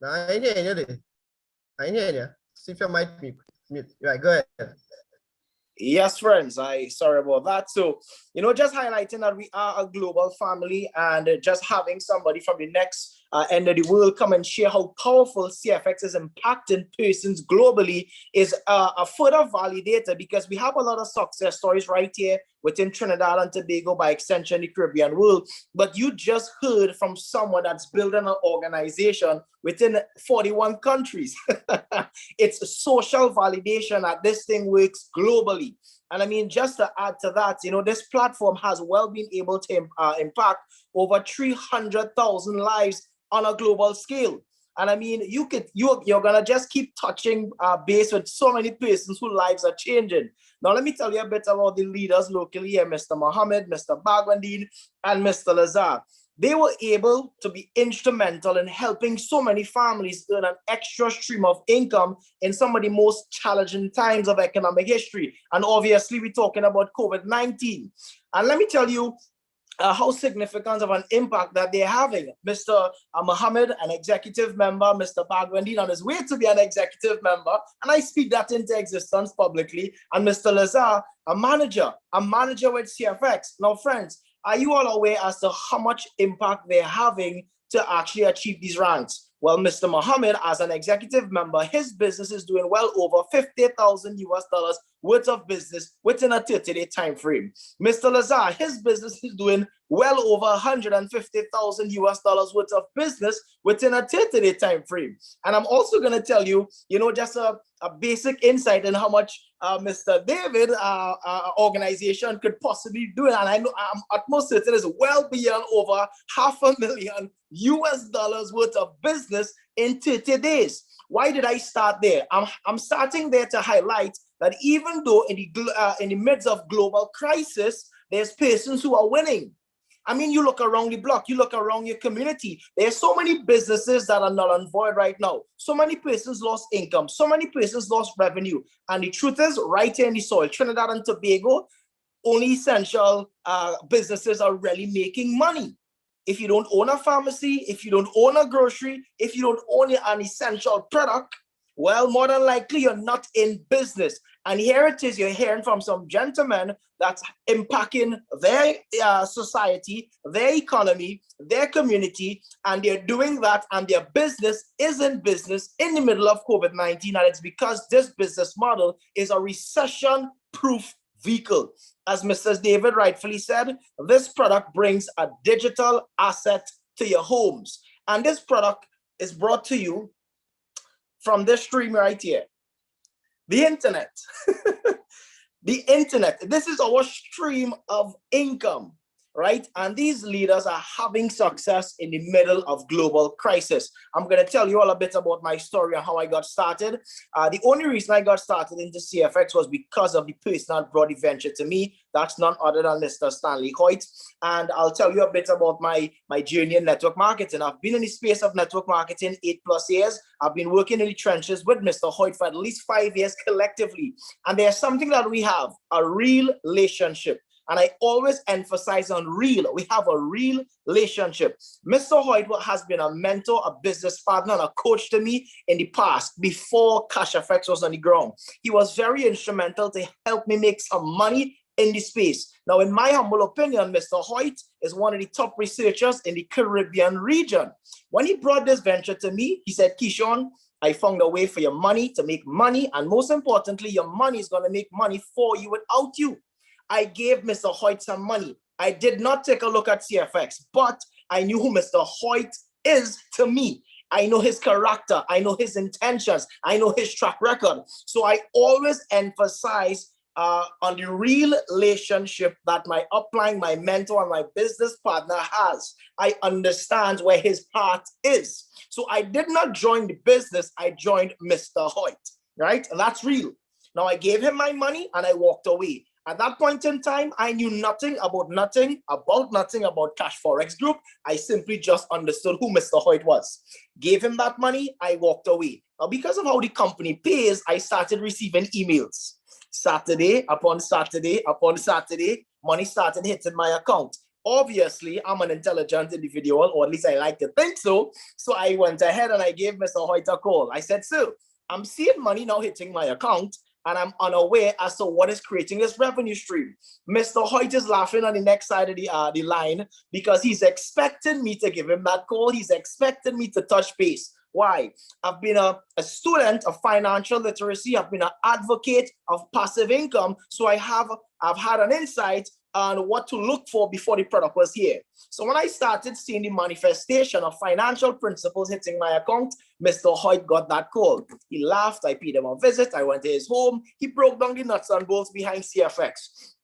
I ain't hear you. See if you might mute. Right, go ahead. Yes, friends, sorry about that. So, you know, just highlighting that we are a global family, and just having somebody from the next end of the world come and share how powerful CFX is impacting persons globally is a further validator, because we have a lot of success stories right here within Trinidad and Tobago, by extension the Caribbean world. But you just heard from someone that's building an organization within 41 countries. It's social validation that this thing works globally. And I mean, just to add to that, you know, this platform has well been able to impact over 300,000 lives on a global scale. And I mean, you're gonna just keep touching base with so many persons whose lives are changing. Now, let me tell you a bit about the leaders locally here, Mr. Mohammed, Mr. Bagwandine, and Mr. Lazar. They were able to be instrumental in helping so many families earn an extra stream of income in some of the most challenging times of economic history. And obviously, we're talking about COVID-19. And let me tell you how significant of an impact that they're having. Mr. Mohammed, an executive member, Mr. Bagwendi on his way to be an executive member, and I speak that into existence publicly, and Mr. Lazar, a manager with CFX. Now, friends, are you all aware as to how much impact they're having to actually achieve these ranks? Well, Mr. Mohammed, as an executive member, his business is doing well over $50,000 worth of business within a 30-day time frame. Mr. Lazar, his business is doing well over $150,000 worth of business within a 30-day time frame. And I'm also going to tell you, just a basic insight in how much Mr. David organization could possibly do. And I know I'm utmost certain is well beyond over $500,000 worth of business in 30 days. Why did I start there? I'm starting there to highlight that even though in the midst of global crisis, there's persons who are winning. I mean, you look around the block, you look around your community. There's so many businesses that are null and void right now. So many persons lost income. So many persons lost revenue. And the truth is, right here in the soil, Trinidad and Tobago, only essential businesses are really making money. If you don't own a pharmacy, if you don't own a grocery, if you don't own an essential product, well, more than likely, you're not in business. And here it is, you're hearing from some gentlemen that's impacting their society, their economy, their community, and they're doing that, and their business is in business in the middle of COVID-19, and it's because this business model is a recession-proof vehicle. As Mr. David rightfully said, this product brings a digital asset to your homes. And this product is brought to you from this stream right here. The internet. The internet. This is our stream of income, right? And these leaders are having success in the middle of global crisis. I'm going to tell you all a bit about my story and how I got started. The only reason I got started into CFX was because of the person that brought the venture to me. That's none other than Mr. Stanley Hoyt. And I'll tell you a bit about my journey in network marketing. I've been in the space of network marketing 8+ years. I've been working in the trenches with Mr. Hoyt for at least 5 years collectively. And there's something that we have, a real relationship. And I always emphasize on real. We have a real relationship. Mr. Hoyt has been a mentor, a business partner, and a coach to me in the past before Cashfx was on the ground. He was very instrumental to help me make some money in the space. Now, in my humble opinion, Mr. Hoyt is one of the top researchers in the Caribbean region. When he brought this venture to me, he said, Kishon, I found a way for your money to make money. And most importantly, your money is going to make money for you without you. I gave Mr. Hoyt some money. I did not take a look at CFX, but I knew who Mr. Hoyt is to me. I know his character. I know his intentions. I know his track record. So I always emphasize on the real relationship that my upline, my mentor, and my business partner has. I understand where his heart is. So I did not join the business. I joined Mr. Hoyt, right? And that's real. Now I gave him my money and I walked away. At that point in time, I knew nothing about Cashfx Group. I simply just understood who Mr. Hoyt was. Gave him that money, I walked away. Now, because of how the company pays, I started receiving emails. Saturday upon Saturday upon Saturday, money started hitting my account. Obviously, I'm an intelligent individual, or at least I like to think so. So I went ahead and I gave Mr. Hoyt a call. I said, sir, I'm seeing money now hitting my account, and I'm unaware as to what is creating this revenue stream. Mr. Hoyt is laughing on the next side of the line because he's expecting me to give him that call. He's expecting me to touch base. Why? I've been a student of financial literacy. I've been an advocate of passive income. So I've had an insight on what to look for before the product was here. So when I started seeing the manifestation of financial principles hitting my account, Mr. Hoyt got that call. He laughed. I paid him a visit. I went to his home. He broke down the nuts and bolts behind CFX.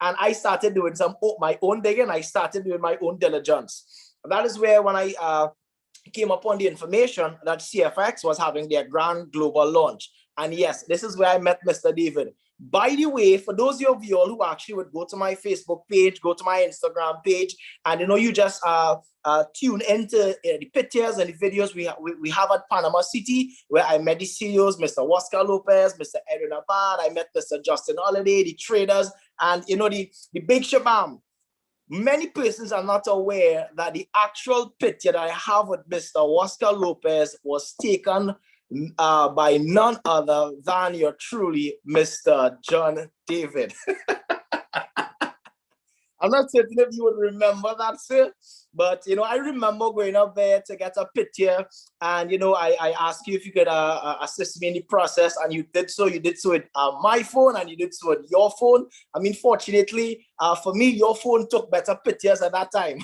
And I started doing my own digging. I started doing my own diligence. And that is where when I came upon the information that CFX was having their grand global launch. And yes, this is where I met Mr. David. By the way, for those of you all who actually would go to my Facebook page, go to my Instagram page, and you just tune into the pictures and the videos we have at Panama City, where I met the CEOs, Mr. Oscar Lopez, Mr. Edwin Abad, I met Mr. Justin Holiday, the traders, and the big shabam. Many persons are not aware that the actual picture that I have with Mr. Oscar Lopez was taken by none other than your truly Mr. John David. I'm not certain if you would remember that, sir, but I remember going up there to get a picture, and I asked you if you could assist me in the process, and you did so. You did so with my phone, and you did so with your phone. I mean, fortunately for me, your phone took better pictures at that time.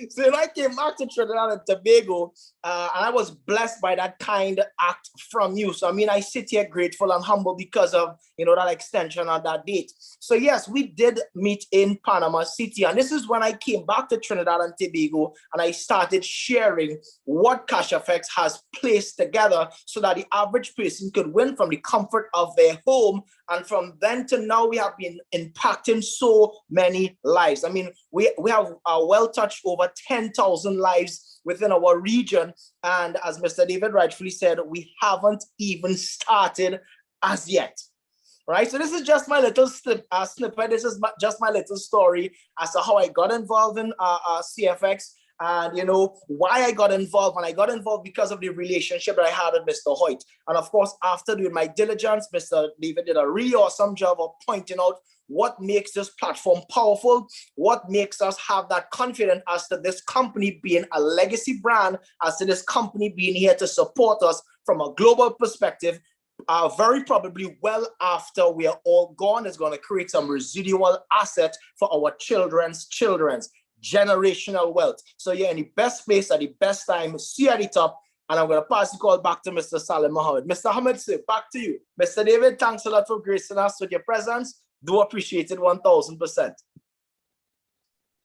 So I came back to Trinidad and Tobago, and I was blessed by that kind act from you. So I sit here grateful and humble because of that extension on that date. So yes, we did meet in Panama City, and this is when I came back to Trinidad and Tobago, and I started sharing what Cashfx has placed together so that the average person could win from the comfort of their home. And from then to now, we have been impacting so many lives. We have well touched over 10,000 lives within our region. And as Mr. David rightfully said, we haven't even started as yet. Right? So this is just my little snippet. This is just my little story as to how I got involved in CFX. And why I got involved. And I got involved because of the relationship that I had with Mr. Hoyt. And of course, after doing my diligence, Mr. David did a really awesome job of pointing out what makes this platform powerful, what makes us have that confidence as to this company being a legacy brand, as to this company being here to support us from a global perspective. Very probably well after we are all gone, is going to create some residual asset for our children's generational wealth. So you're in the best place at the best time. See you at the top. And I'm going to pass the call back to Mr. Salim Mohammed. Mr. Ahmed, sir, back to you. Mr. David, thanks a lot for gracing us with your presence. Do appreciate it 1,000%.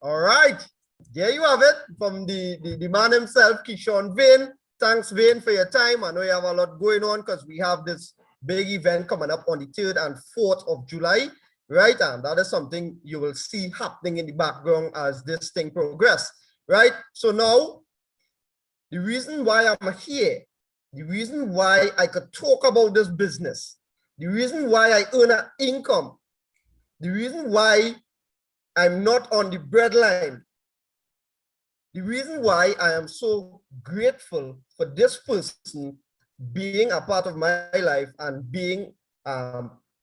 All right. There you have it from the man himself, Kishon Vane. Thanks, Vane, for your time. I know you have a lot going on because we have this big event coming up on the 3rd and 4th of July. Right, and that is something you will see happening in the background as this thing progresses, right? So now, the reason why I'm here, the reason why I could talk about this business, the reason why I earn an income, the reason why I'm not on the breadline, the reason why I am so grateful for this person being a part of my life and being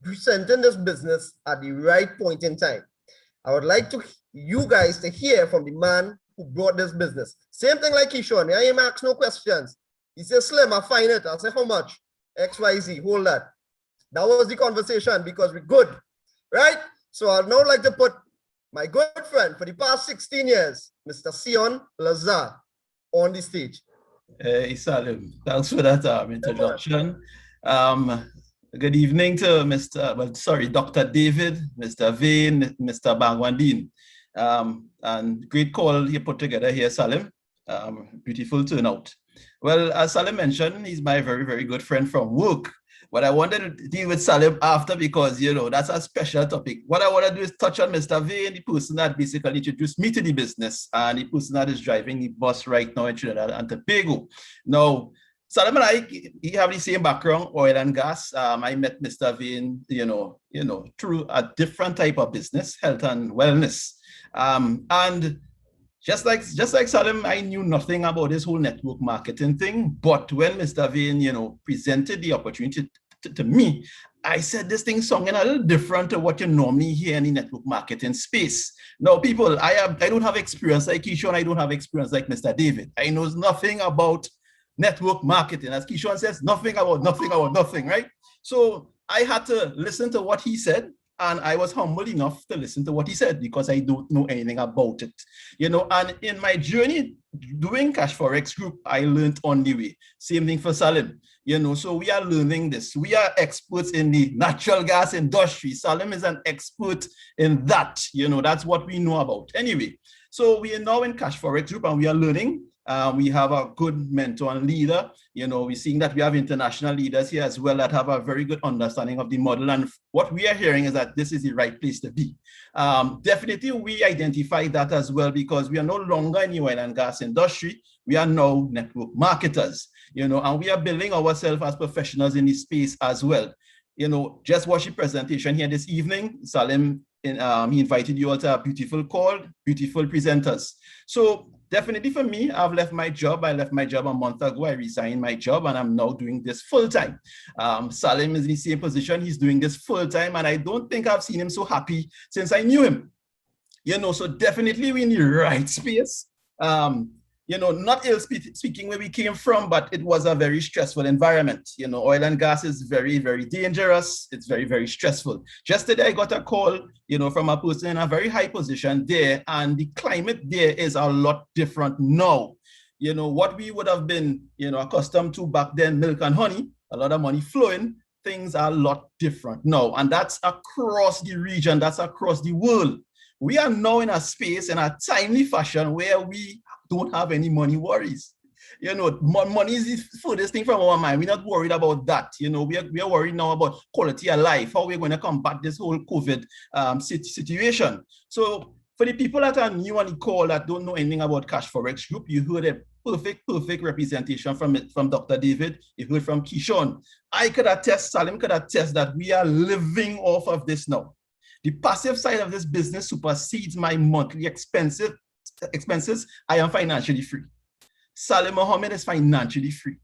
presenting this business at the right point in time. I would like you guys to hear from the man who brought this business. Same thing like Kishon. I ain't ask no questions. He says, Slim, I find it. I'll say, how much? XYZ, hold that. That was the conversation because we're good, right? So I'd now like to put my good friend for the past 16 years, Mr. Sion Lazar, on the stage. Hey, Salim. Thanks for that introduction. Good evening to Dr. David, Mr. Vane, Mr. Bangwandin. And great call you put together here, Salim. Beautiful turnout. Well, as Salim mentioned, he's my very, very good friend from work. But I wanted to deal with Salim after because, that's a special topic. What I want to do is touch on Mr. Vane, the person that basically introduced me to the business and the person that is driving the bus right now in Trinidad and Tobago. Now, Salim and I, he have the same background, oil and gas. I met Mr. Vane, through a different type of business, health and wellness. And just like Salim, I knew nothing about this whole network marketing thing. But when Mr. Vane, presented the opportunity to me, I said this thing sounding a little different to what you normally hear in the network marketing space. Now, people, I don't have experience like Kishon. I don't have experience like Mr. David. I know nothing about network marketing. As Kishon says, nothing about nothing, right? So I had to listen to what he said, and I was humble enough to listen to what he said because I don't know anything about it. And in my journey doing Cashfx Group, I learned on the way. Same thing for Salim. So we are learning this. We are experts in the natural gas industry. Salim is an expert in that. That's what we know about. Anyway, so we are now in Cashfx Group and we are learning. We have a good mentor and leader. We're seeing that we have international leaders here as well that have a very good understanding of the model. And what we are hearing is that this is the right place to be. Definitely, we identify that as well because we are no longer in the oil and gas industry. We are now network marketers, and we are building ourselves as professionals in this space as well. Just watch the presentation here this evening. Salim, he invited you all to a beautiful call, beautiful presenters. So definitely for me, I've left my job. I left my job a month ago. I resigned my job and I'm now doing this full time. Salim is in the same position. He's doing this full time. And I don't think I've seen him so happy since I knew him. So definitely we're in the right space. Not ill speaking where we came from, but it was a very stressful environment. Oil and gas is very, very dangerous. It's very, very stressful. Just today, I got a call, from a person in a very high position there, and the climate there is a lot different now. What we would have been, accustomed to back then, milk and honey, a lot of money flowing, things are a lot different now. And that's across the region, that's across the world. We are now in a space, in a timely fashion where we don't have any money worries. Money is the furthest thing from our mind. We're not worried about that. We are worried now about quality of life, how we're going to combat this whole COVID situation. So for the people that are new on the call that don't know anything about Cashfx Group, you heard a perfect representation from Dr. David. You heard from Kishon. I could attest, Salim could attest that we are living off of this now. The passive side of this business supersedes my monthly expenses. I am financially free. Salim Mohammed is financially free.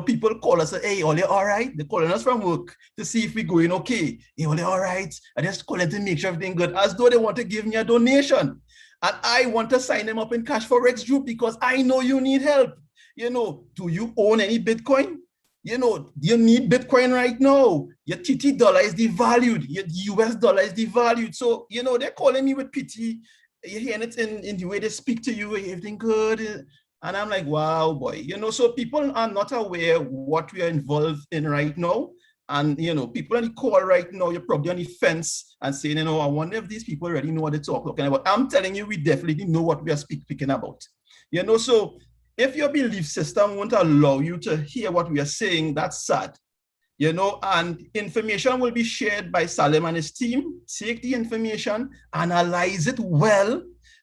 People call us, hey, Ole, all right? They're calling us from work to see if we're going okay. Hey, Ole, all right? I just call them to make sure everything good, as though they want to give me a donation. And I want to sign them up in Cashfx Group because I know you need help. Do you own any Bitcoin? Do you need Bitcoin right now? Your TT dollar is devalued. Your US dollar is devalued. So, they're calling me with pity. You're hearing it in the way they speak to you, everything good. And I'm like, wow, boy. So people are not aware what we are involved in right now. And, people on the call right now, you're probably on the fence and saying, I wonder if these people already know what they're talking about. I'm telling you, we definitely know what we are speaking about. So if your belief system won't allow you to hear what we are saying, that's sad. And information will be shared by Salim and his team. Take the information, analyze it well.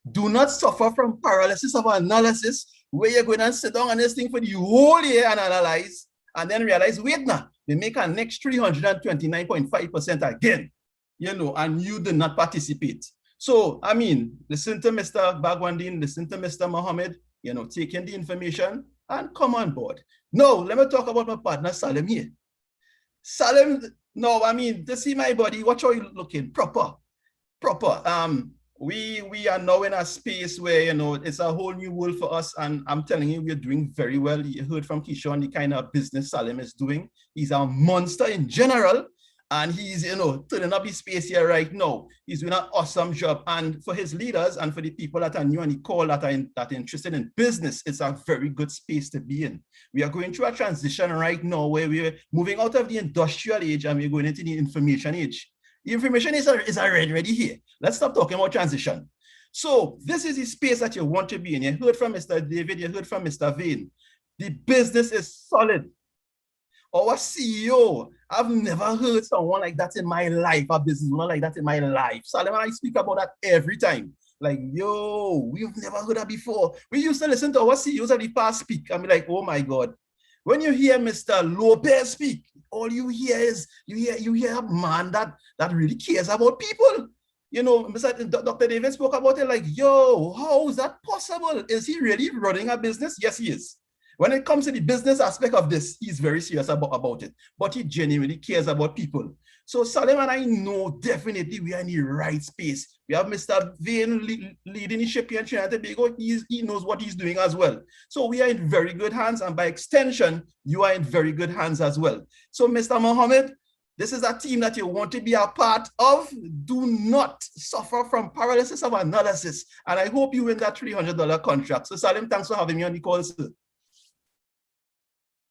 Do not suffer from paralysis of analysis, where you're going to sit down on this thing for the whole year and analyze, and then realize, wait now, they make a next 329.5% again, and you did not participate. So, listen to Mr. Bagwandin, listen to Mr. Mohammed, take in the information and come on board. Now, let me talk about my partner, Salim here. Salim, no, to see my body, watch how you looking, proper. We are now in a space where, it's a whole new world for us. And I'm telling you, we're doing very well. You heard from Kishon, the kind of business Salim is doing. He's a monster in general. And he's, turning up the space here right now. He's doing an awesome job. And for his leaders and for the people that are new on the call that are interested in business, it's a very good space to be in. We are going through a transition right now where we're moving out of the industrial age and we're going into the information age. The information is already here. Let's stop talking about transition. So this is the space that you want to be in. You heard from Mr. David, you heard from Mr. Vane. The business is solid. Our CEO, I've never heard someone like that in my life, a businessman like that in my life. Salim and I speak about that every time. Like, yo, we've never heard that before. We used to listen to our CEOs of the past speak and be like, oh my God. When you hear Mr. Lopez speak, all you hear is, you hear a man that really cares about people. Dr. David spoke about it like, yo, how is that possible? Is he really running a business? Yes, he is. When it comes to the business aspect of this, he's very serious about it, but he genuinely cares about people. So Salim and I know definitely we are in the right space. We have Mr. Vane leading the ship here in Trinidad and Tobago. He knows what he's doing as well. So we are in very good hands, and by extension, you are in very good hands as well. So Mr. Mohammed, this is a team that you want to be a part of. Do not suffer from paralysis of analysis. And I hope you win that $300 contract. So Salim, thanks for having me on the call, sir.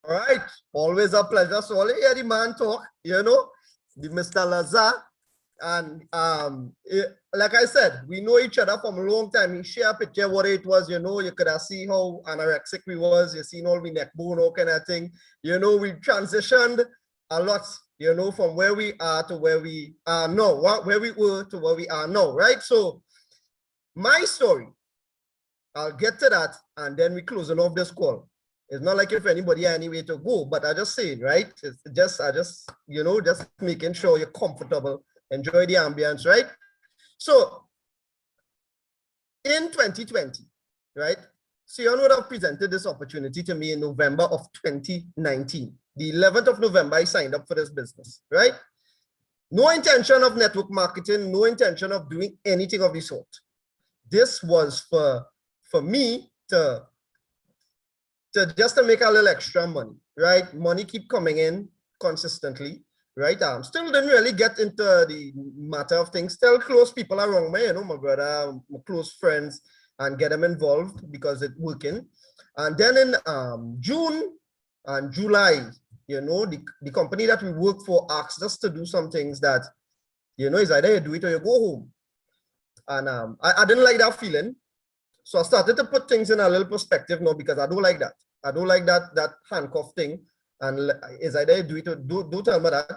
All right, always a pleasure. So, only hear the man talk, the Mr. Lazar, And like I said, we know each other from a long time. He share a picture what it was, you know, you could have seen how anorexic we was, you seen all the neck bone, all kind of thing. You know, we transitioned a lot, you know, from where we are to where we are now, where we were to where we are now, right? So my story, I'll get to that, and then we closing off this call. It's not like if anybody had any way to go, but I just saying, right? It's just, you know, just making sure you're comfortable, enjoy the ambience, right? So in 2020, right? Sion would have presented this opportunity to me in November of 2019. The 11th of November, I signed up for this business, right? No intention of network marketing, no intention of doing anything of the sort. This was for me to just to make a little extra money, right? Money keep coming in consistently, right? Still didn't really get into the matter of things. Still close people around me, you know, my brother, my close friends, and get them involved because it's working. And then in June and July, you know, the company that we work for asked us to do some things that, you know, is either you do it or you go home. And I didn't like that feeling. So I started to put things in a little perspective now because I don't like that. I don't like that handcuff thing. And is either you do it or don't tell me that.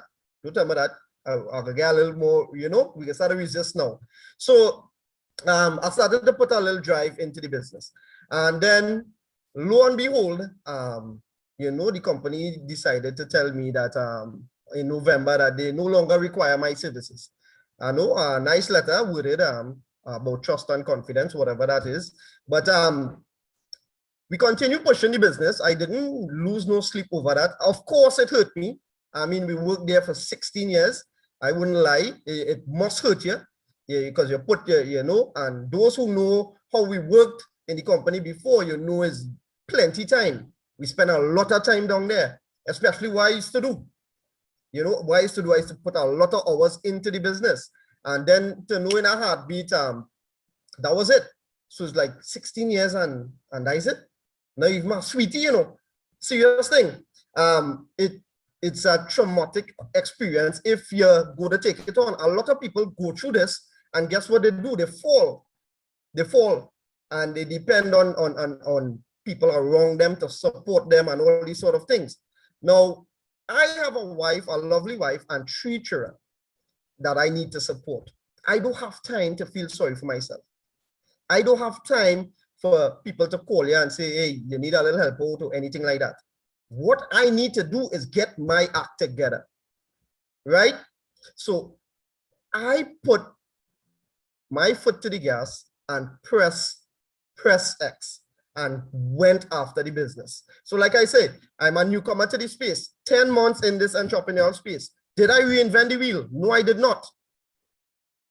Don't tell me that. I'll get a little more, you know, we can start to resist now. So I started to put a little drive into the business. And then lo and behold, you know, the company decided to tell me that in November that they no longer require my services. I know a nice letter worded about trust and confidence, whatever that is. But we continue pushing the business. I didn't lose no sleep over that. Of course, it hurt me. I mean, we worked there for 16 years. I wouldn't lie. It must hurt you, yeah, because you put your, you know, and those who know how we worked in the company before, you know, is plenty time. We spent a lot of time down there, especially what I used to do. You know, what I used to do, I used to put a lot of hours into the business. And then to know in a heartbeat, that was it. So it's like 16 years and that is it. Now you've my sweetie, you know, serious thing. It's a traumatic experience if you're going to take it on. A lot of people go through this and guess what they do? They fall. They fall and they depend on people around them to support them and all these sort of things. Now, I have a wife, a lovely wife, and 3 children that I need to support. I don't have time to feel sorry for myself. I don't have time for people to call you and say, hey, you need a little help out or anything like that. What I need to do is get my act together, right? So I put my foot to the gas and press X and went after the business. So like I said, I'm a newcomer to this space, 10 months in this entrepreneurial space. Did I reinvent the wheel? No, I did not.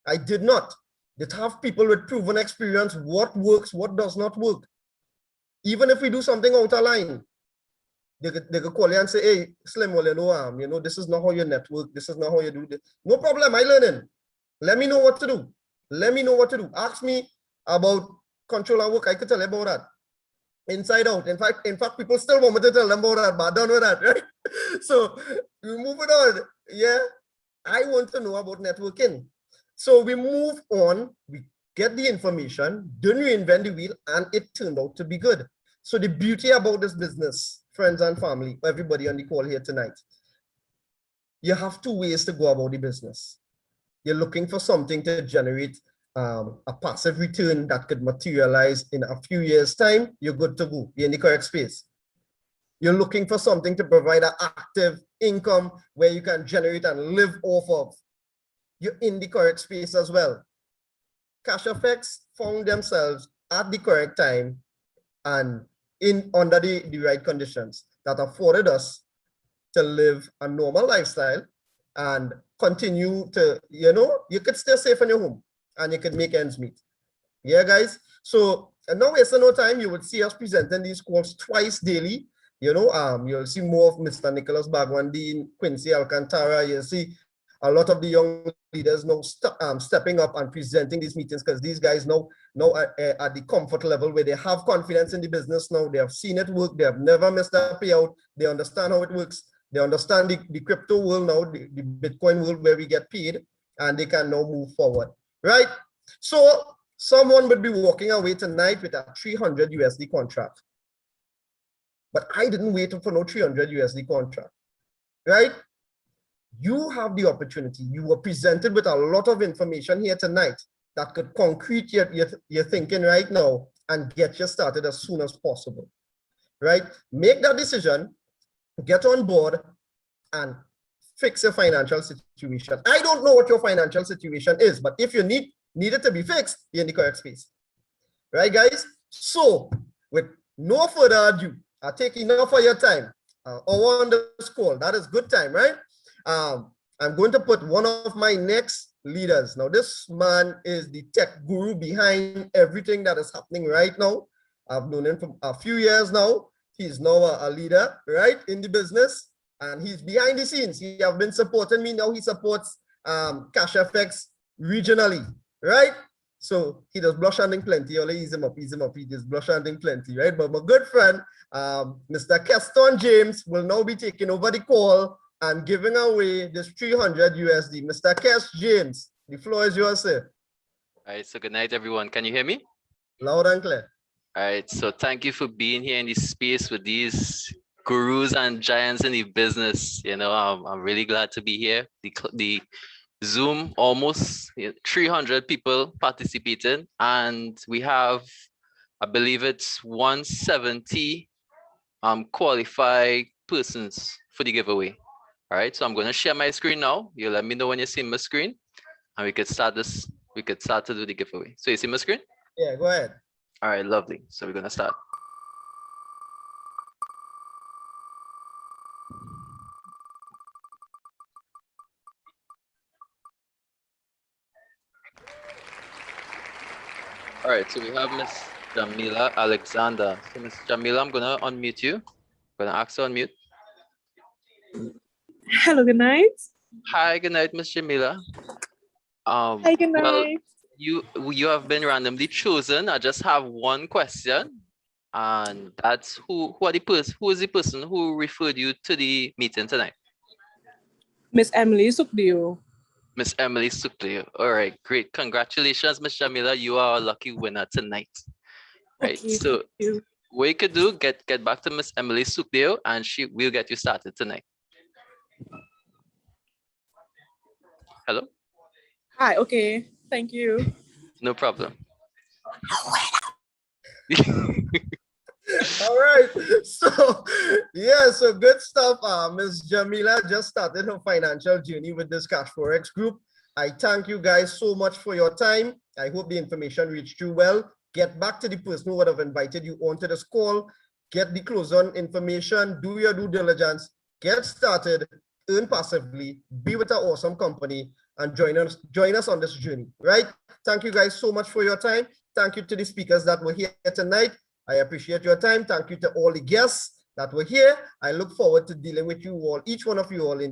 I did not. Did have people with proven experience, what works, what does not work. Even if we do something out of line, they could call you and say, hey, Slim, well, you know, this is not how you network, this is not how you do this. No problem, I learning. Let me know what to do. Let me know what to do. Ask me about control and work, I could tell you about that. Inside out. In fact, people still want me to tell them about that, but I don't know that, right? So we're moving on. Yeah, I want to know about networking. So we move on, we get the information, don't reinvent the wheel, and it turned out to be good. So the beauty about this business, friends and family, everybody on the call here tonight, you have 2 ways to go about the business. You're looking for something to generate a passive return that could materialize in a few years' time, you're good to go. You're in the correct space. You're looking for something to provide an active income where you can generate and live off of. You're in the correct space as well. Cashfx found themselves at the correct time and under the right conditions that afforded us to live a normal lifestyle and continue to, you know, you could stay safe in your home and you could make ends meet. Yeah, guys. So no wasting no time. You would see us presenting these calls twice daily. You know, you'll see more of Mr. Nicholas Bagwandine, Quincy Alcantara. You'll see a lot of the young leaders now stepping up and presenting these meetings because these guys now at the comfort level where they have confidence in the business now. They have seen it work. They have never missed a payout. They understand how it works. They understand the crypto world now, the Bitcoin world where we get paid. and they can now move forward, right? So someone would be walking away tonight with a 300 USD contract. But I didn't wait for no 300 USD contract, right? You have the opportunity. You were presented with a lot of information here tonight that could concrete your thinking right now and get you started as soon as possible, right? Make that decision, get on board, and fix your financial situation. I don't know what your financial situation is, but if you need it to be fixed, you're in the correct space, right, guys? So with no further ado, I take enough of your time. Hour on this call, that is good time, right? I'm going to put one of my next leaders. Now, this man is the tech guru behind everything that is happening right now. I've known him for a few years now. He's now a leader, right, in the business, and he's behind the scenes. He have been supporting me. Now he supports Cashfx regionally, right? So he does blush handing plenty. Only ease him up. He does blush handing plenty, right? But my good friend, Mr. Keston James, will now be taking over the call and giving away this 300 USD. Mr. Kes James, the floor is yours, sir. All right, so good night, everyone. Can you hear me? Loud and clear. All right, so thank you for being here in this space with these gurus and giants in the business. You know, I'm really glad to be here. The Zoom, almost 300 people participating, and we have, I believe it's 170 qualified persons for the giveaway. All right, so I'm going to share my screen now. You let me know when you see my screen, and we could start this. We could start to do the giveaway. So you see my screen? Yeah, go ahead. All right, lovely. So we're going to start. All right, so we have Miss Jamila Alexander. So Miss Jamila, I'm going to unmute you. I'm going to ask her to unmute. Hello, good night. Hi, good night, Miss Jamila. Hi, good night. Well, you have been randomly chosen. I just have one question, and that's who is the person who referred you to the meeting tonight? Miss Emily Sukdio. Miss Emily Sukdio. All right, great. Congratulations, Miss Jamila. You are a lucky winner tonight. Right. Okay, so thank you. what you could do, get back to Miss Emily Sukdio, and she will get you started tonight. Hello? Hi, okay. Thank you. No problem. All right. So, yeah, so good stuff. Ms. Jamila just started her financial journey with this Cashfx group. I thank you guys so much for your time. I hope the information reached you well. Get back to the person who would have invited you onto this call. Get the close-on information. Do your due diligence. Get started. Earn passively. Be with an awesome company. And join us on this journey, right? Thank you guys so much for your time. Thank you to the speakers that were here tonight. I appreciate your time. Thank you to all the guests that were here. I look forward to dealing with you all, each one of you all in the